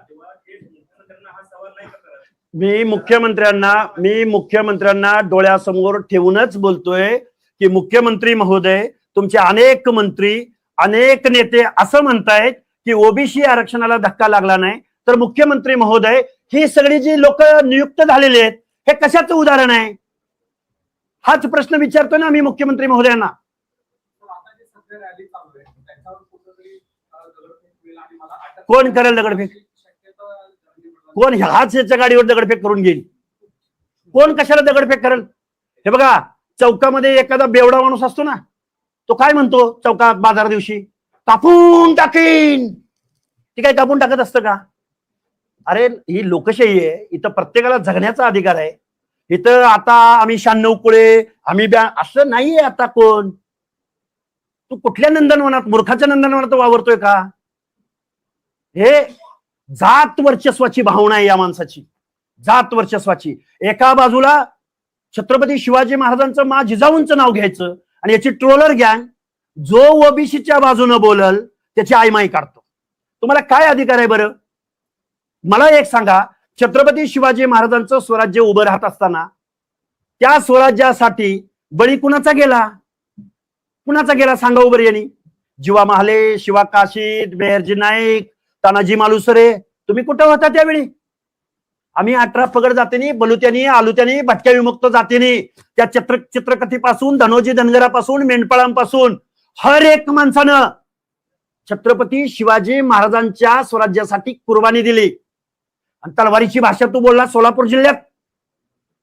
तेव्हा हे मुख्यमंत्र्यांना हा सवाल नाही करत. मी मुख्यमंत्र्यांना डोळ्यासमोर ठेवूनच बोलतोय की मुख्यमंत्री महोदय, तुमचे अनेक मंत्री, अनेक नेते असं म्हणतायत की ओबीसी आरक्षणाला धक्का लागला नाही, तर मुख्यमंत्री महोदय ही सगळी जी लोक नियुक्त झालेले आहेत हे कशाचं उदाहरण आहे? हाच प्रश्न विचारतो ना मी मुख्यमंत्री महोदयांना. कोण करेल दगडफेक? कोण ह्याच याच्या गाडीवर दगडफेक करून घेईल? कोण कशाला दगडफेक करेल? हे बघा, चौकामध्ये एखादा बेवडा माणूस असतो ना, तो काय म्हणतो चौकात बाजार दिवशी? कापून टाकीन. ती काय कापून टाकत असतं का? अरे ही लोकशाही आहे, इथं प्रत्येकाला जगण्याचा अधिकार आहे. इथं आता आम्ही 96 कुळे, आम्ही असं नाहीये. आता कोण? तू कुठल्या नंदनवनात, मूर्खाच्या नंदनवनात वावरतोय का? हे जात वर्चस्वाची भावना आहे या माणसाची, जात वर्चस्वाची. एका बाजूला छत्रपती शिवाजी महाराजांचं मा जिजाऊंचं नाव घ्यायचं आणि याची ट्रोलर गँग जो ओबीसीच्या बाजूने बोलल त्याची आयमाई काढतो. तुम्हाला काय अधिकार आहे बरं? मला एक सांगा, छत्रपती शिवाजी महाराजांचं स्वराज्य उभं राहत असताना त्या स्वराज्यासाठी बळी कुणाचा गेला? कुणाचा गेला सांगा उभं यांनी? जीवा महाले, शिवा काशीद, मेहरजी नाईक, तानाजी मालुसरे, तुम्ही कुठं होता त्यावेळी? आम्ही 18 पगड जातीनी, बलुत्यानी, आलुत्यानी, भटक्या विमुक्त जातीनी, त्या चित्रकथीपासून, धनोजी धनगरापासून, मेंढपाळांपासून हर एक माणसानं छत्रपती शिवाजी महाराजांच्या स्वराज्यासाठी कुर्बानी दिली. आणि तलवारीची भाषा तू बोलला सोलापूर जिल्ह्यात,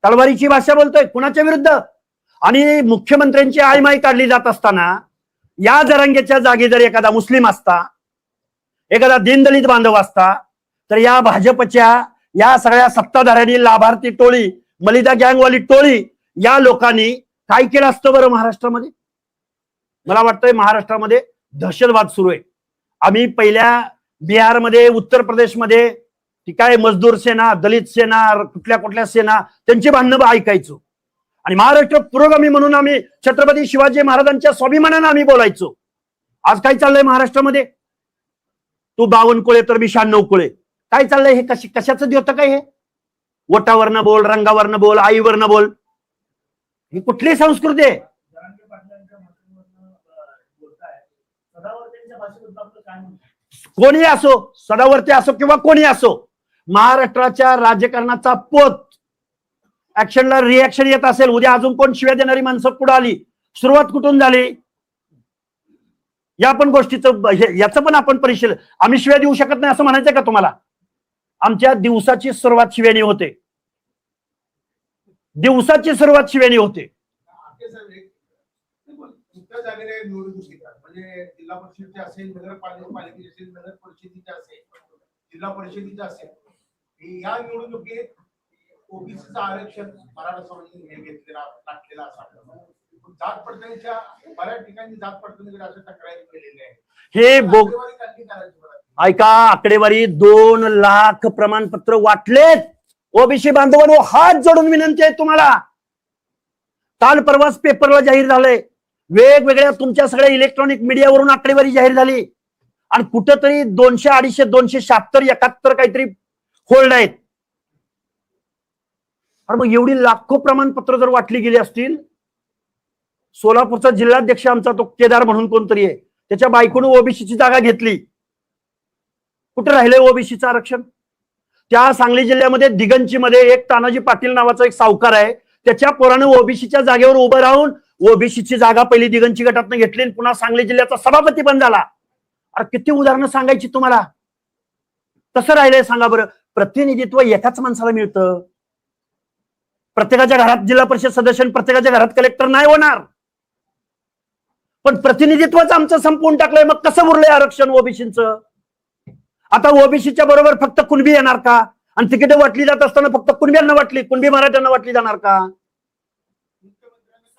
तलवारीची भाषा बोलतोय कुणाच्या विरुद्ध? आणि मुख्यमंत्र्यांची आयमाई काढली जात असताना या जरांगेच्या जागी जर एखादा मुस्लिम असता, एखादा दीनदलित बांधव असता, तर या भाजपच्या या सगळ्या सत्ताधाऱ्यांनी, लाभार्थी टोळी, मलिदा गँगवाली टोळी, या लोकांनी काय केलं असतं बरं महाराष्ट्रामध्ये? मला वाटतंय महाराष्ट्रामध्ये दहशतवाद सुरू आहे. आम्ही पहिल्या बिहारमध्ये, उत्तर प्रदेशमध्ये ती काय मजदूर सेना, दलित सेना, कुठल्या कुठल्या सेना, त्यांची भांडणं ऐकायचो. आणि महाराष्ट्र पुरोगामी म्हणून आम्ही छत्रपती शिवाजी महाराजांच्या स्वाभिमानानं आम्ही बोलायचो. आज काय चाललंय महाराष्ट्रामध्ये? तू 52 कोळे तर मी 96 कोळे. काय चाललंय हे? कशाचं द्योतक काय हे? वोटावरनं बोल, रंगावरनं बोल, आईवरनं बोल. ही कुठली संस्कृती आहे? कोणी असो, सदावर्ती असो किंवा कोणी असो, महाराष्ट्राच्या राजकारणाचा पोत ऍक्शनला रिॲक्शन येत असेल. उद्या अजून कोण शिव्या देणारी माणसं पुढे आली, सुरुवात कुठून झाली या पण गोष्टीचं, याचं पण आपण परिशील. आम्ही शिव्या देऊ शकत नाही असं म्हणायचं का तुम्हाला? आमच्या दिवसाची सुरुवात शिव्याने होते, दिवसाची सुरुवात शिव्याने होते. म्हणजे जिल्हा परिषदेचे असेल, नगरपालिकेचे असेल, नगर परिषदेचे असेल, जिल्हा परिषदेचे असेल, या निवडणुकीत ओबीसीचं आरक्षण मराठा समाजाने घेतलेला टाकलेला असा जात पडताळणीच्या बऱ्याच ठिकाणी जात पडताळणीकडे अशा तक्रारी केलेल्या आहे. हे ऐका, आकडेवारी 2 लाख प्रमाणपत्र वाटलेत. ओबीसी बांधवांनो, हात जोडून विनंती आहे तुम्हाला. काल परवाच पेपरला जाहीर झालंय, वेगवेगळ्या तुमच्या सगळ्या इलेक्ट्रॉनिक मीडियावरून आकडेवारी जाहीर झाली. आणि कुठंतरी 200, 250, 276, 71 काहीतरी होल्ड आहेत. आणि मग एवढी लाखो प्रमाणपत्र जर वाटली गेली असतील, सोलापूरचा जिल्हाध्यक्ष आमचा तो केदार म्हणून कोणतरी आहे, त्याच्या बायकोनं ओबीसीची जागा घेतली. कुठे राहिलंय ओबीसीचं आरक्षण? त्या सांगली जिल्ह्यामध्ये दिगंची मध्ये एक तानाजी पाटील नावाचा एक सावकार आहे, त्याच्या पोरानं ओबीसीच्या जागेवर उभं राहून ओबीसीची जागा पहिली दिगंची गटातनं घेतली, पुन्हा सांगली जिल्ह्याचा सभापती पण झाला. अरे किती उदाहरणं सांगायची तुम्हाला? कसं राहिलंय सांगा बरं? प्रतिनिधित्व एकाच माणसाला मिळतं. प्रत्येकाच्या घरात जिल्हा परिषद सदस्य, प्रत्येकाच्या घरात कलेक्टर नाही होणार. पण प्रतिनिधित्वच आमचं संपवून टाकलंय. मग कसं उरलंय आरक्षण ओबीसीचं? आता ओबीसीच्या बरोबर फक्त कुणबी येणार का? आणि तिकीट वाटली जात असताना फक्त कुणब्यांना वाटली, कुणबी मराठ्यांना वाटली जाणार का?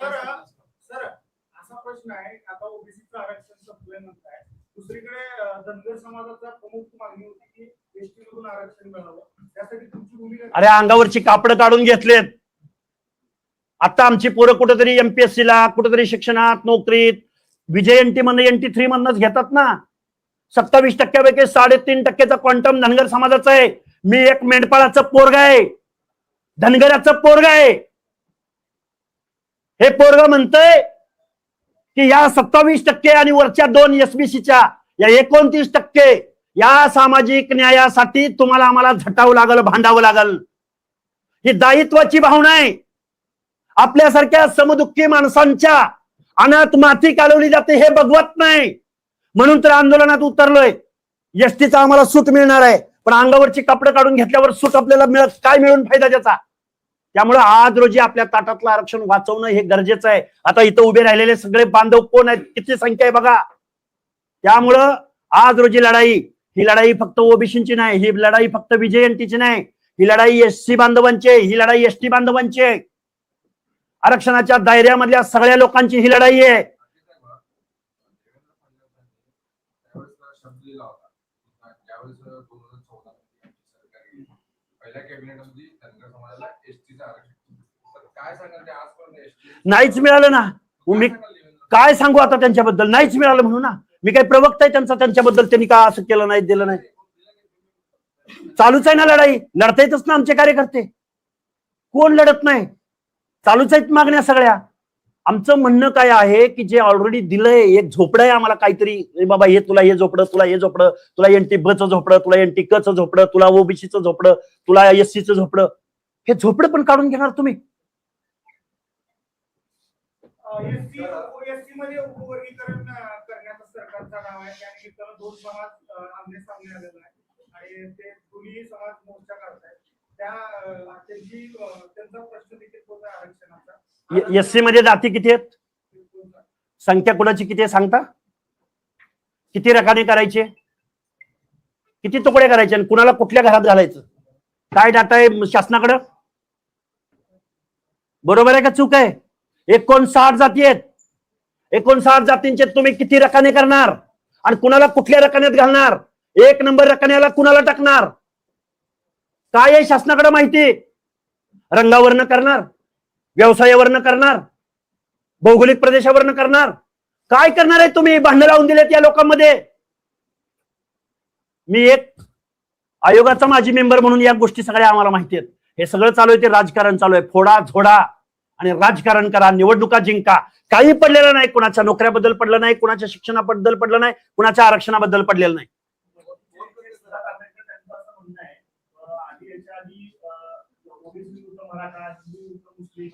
सर असा प्रश्न आहे, आता ओबीसीचं आरक्षण संपलंय म्हणताय, दुसरीकडे धनगर समाजाचा प्रमुख मागणी होती की एसटी मधून आरक्षण मिळावं, त्यासाठी तुमची भूमिका? अरे अंगावरची कापडं काढून घेतलेत. आता आमची पोरं कुठेतरी एमपीएससी ला, कुठेतरी शिक्षणात, नोकरीत विजय एनटी मधनं, NT3 मधनच घेतात ना. 27% 3.5% क्वांटम धनगर समाजाचा आहे. मी एक मेंढपाळाचं पोरग आहे, धनगराचं पोरग आहे. हे पोरग म्हणतंय की या 27% आणि वरच्या 2 एसबीसीच्या या 29% या सामाजिक न्यायासाठी तुम्हाला आम्हाला झटावं लागल, भांडावं लागल. ही दायित्वाची भावना आहे. आपल्यासारख्या समदुःखी माणसांच्या अनाथ माती कालवली जाते हे बघवत नाही, म्हणून तर आंदोलनात उतरलोय. एसटीचा आम्हाला सूट मिळणार आहे, पण अंगावरची कपडे काढून घेतल्यावर सूट आपल्याला मिळत काय? मिळून फायदा त्याचा? त्यामुळे आज रोजी आपल्या ताटातलं आरक्षण वाचवणं हे गरजेचं आहे. आता इथं उभे राहिलेले सगळे बांधव कोण आहेत, किती संख्या आहे बघा. त्यामुळं आज रोजी ही लढाई फक्त ओबीसीची नाही, ही लढाई फक्त विजय एनटीची नाही, ही लढाई एससी बांधवांची आहे, ही लढाई एसटी बांधवांची आहे. आरक्षणाच्या दायऱ्यामधल्या सगळ्या लोकांची ही लढाई आहे. पहिल्या कॅबिनेटमध्ये धनगर समाजाला एसटीचं आरक्षण, तर काय सांगाल ते आजपर्यंत एसटी नाहीच मिळालं ना. मी काय सांगू आता त्यांच्याबद्दल, नाहीच मिळालं म्हणून ना. मी काही प्रवक्ता आहे त्यांचा, त्यांच्याबद्दल त्यांनी का असं केलं नाही, दिलं नाही. चालूच आहे ना लढाई, लढता येतच ना आमचे कार्यकर्ते, कोण लढत नाही, चालूच आहेत मागण्या सगळ्या. आमचं म्हणणं काय आहे की जे ऑलरेडी दिलंय, एक झोपडं आहे आम्हाला काहीतरी, बाबा हे तुला हे झोपडं, तुला हे झोपडं, तुला एनटी ब चं झोपडं, तुला एनटी क चं झोपडं, तुला ओबीसीचं झोपडं, तुला एससी चं झोपडं, हे झोपडं पण काढून घेणार तुम्ही. एससी मध्ये उपवर्गीकरण करण्याचा सरकारचा डाव आहे. त्या निमित्तानं 2 समाज आमने सामने आलेला आहे आणि ते दोन्ही समाज मोर्चा करतायत. त्यांचा प्रश्न देखील होता आरक्षणाचा. एससी मध्ये जाती किती आहेत, संख्या कुणाची किती आहे सांगता? किती रकाने करायचे, किती तुकडे करायचे आणि कुणाला कुठल्या घरात घालायचं, काय डाटा आहे शासनाकडं? बरोबर आहे का चूक आहे? 59 जाती आहेत, 59 जातींचे तुम्ही किती रकाने करणार आणि कुणाला कुठल्या रकान्यात घालणार, 1 नंबर रकान्याला कुणाला टाकणार, काय आहे शासनाकडे माहिती? रंगावरनं करणार, व्यवसायावरनं करणार, भौगोलिक प्रदेशावरनं करणार, काय करणार आहे तुम्ही? भांडण लावून दिलेत या लोकांमध्ये. मी एक आयोगाचा माजी मेंबर म्हणून या गोष्टी सगळ्या आम्हाला माहिती आहेत. हे सगळं चालू आहे, ते राजकारण चालू आहे. फोडा झोडा आणि राजकारण करा, निवडणुका जिंका. काही पडलेलं नाही, कुणाच्या नोकऱ्याबद्दल पडलं नाही, कुणाच्या शिक्षणाबद्दल पडलं नाही, कुणाच्या आरक्षणाबद्दल पडलेलं नाही. ओबीसी विरुद्ध मराठा, हिंदू विरुद्ध मुस्लिम,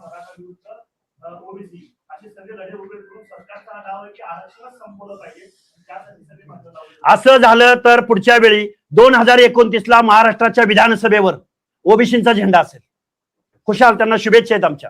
मराठा विरुद्ध ओबीसी असे सगळे लढे उभे करून सरकारचा डाव आहे की आरक्षणच संपवलं पाहिजे. त्यासाठी सगळे भांडण लावले. असं झालं तर पुढच्या वेळी 2029 महाराष्ट्राच्या विधानसभेवर ओबीसींचा झेंडा असेल. खुशाल, त्यांना शुभेच्छा आहेत आमच्या.